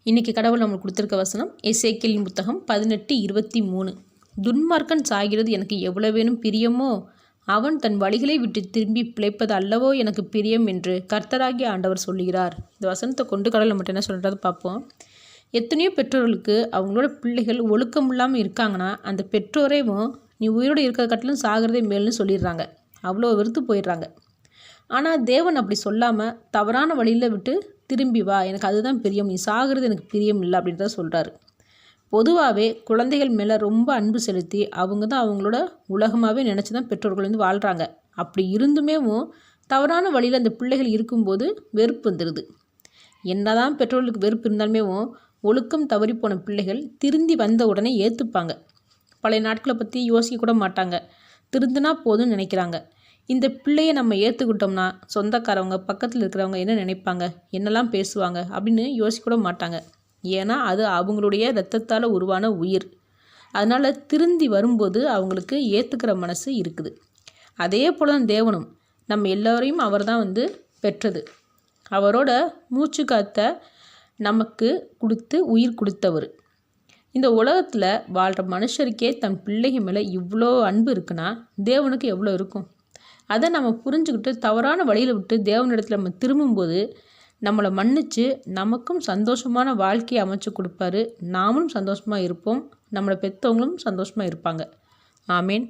இன்றைக்கி கடவுள் நம்மளுக்கு கொடுத்துருக்க வசனம் எசேக்கியேலின் புத்தகம் 18:23. துன்மார்க்கன் சாகிறது எனக்கு எவ்வளவேனும் பிரியமோ, அவன் தன் வழிகளை விட்டு திரும்பி பிழைப்பது அல்லவோ எனக்கு பிரியம் என்று கர்த்தராகிய ஆண்டவர் சொல்லுகிறார். இந்த வசனத்தை கொண்டு கடவுள் நம்மகிட்ட என்ன சொல்கிறது பார்ப்போம். எத்தனையோ பெற்றோர்களுக்கு அவங்களோட பிள்ளைகள் ஒழுக்கம் இல்லாமல் இருக்காங்கன்னா அந்த பெற்றோரையும் நீ உயிரோடு இருக்கிற கட்டிலும் சாகிறதே மேல்னு சொல்லிடுறாங்க. அவ்வளோ வெறுத்து போயிடுறாங்க. ஆனால் தேவன் அப்படி சொல்லாமல் தவறான வழியில் விட்டு திரும்பி வா, எனக்கு அதுதான் பிரியம், நீ சாகிறது எனக்கு பிரியம் இல்லை அப்படின்றத சொல்கிறாரு. பொதுவாகவே குழந்தைகள் மேலே ரொம்ப அன்பு செலுத்தி அவங்க தான் அவங்களோட உலகமாகவே நினச்சி தான் பெற்றோர்கள் வந்து வாழ்கிறாங்க. அப்படி இருந்துமே தவறான வழியில் அந்த பிள்ளைகள் இருக்கும்போது வெறுப்பு வந்துடுது. என்னதான் பெற்றோர்களுக்கு வெறுப்பு இருந்தாலுமே ஒழுக்கம் தவறி போன பிள்ளைகள் திருந்தி வந்த உடனே ஏற்றுப்பாங்க. பழைய நாட்களை பற்றி யோசிக்க கூட மாட்டாங்க. திருந்தினா போதும்னு நினைக்கிறாங்க. இந்த பிள்ளையை நம்ம ஏற்றுக்கிட்டோம்னா சொந்தக்காரவங்க பக்கத்தில் இருக்கிறவங்க என்ன நினைப்பாங்க, என்னெல்லாம் பேசுவாங்க அப்படின்னு யோசிக்க கூட மாட்டாங்க. ஏன்னா அது அவங்களுடைய இரத்தத்தால் உருவான உயிர். அதனால் திருந்தி வரும்போது அவங்களுக்கு ஏற்றுக்கிற மனசு இருக்குது. அதே போல் தான் தேவனும் நம்ம எல்லோரையும் அவர் தான் வந்து பெற்றது. அவரோட மூச்சு காத்த நமக்கு கொடுத்து உயிர் கொடுத்தவர். இந்த உலகத்தில் வாழ்கிற மனுஷருக்கே தன் பிள்ளைங்க மேலே இவ்வளோ அன்பு இருக்குன்னா தேவனுக்கு எவ்வளோ இருக்கும். அதை நம்ம புரிஞ்சுக்கிட்டு தவறான வழியில் விட்டு தேவனிடத்தில் நம்ம திரும்பும்போது நம்மளை மன்னித்து நமக்கும் சந்தோஷமான வாழ்க்கையை அமைச்சு கொடுப்பாரு. நாமளும் சந்தோஷமாக இருப்போம், நம்மளை பெற்றவங்களும் சந்தோஷமாக இருப்பாங்க. ஆமேன்.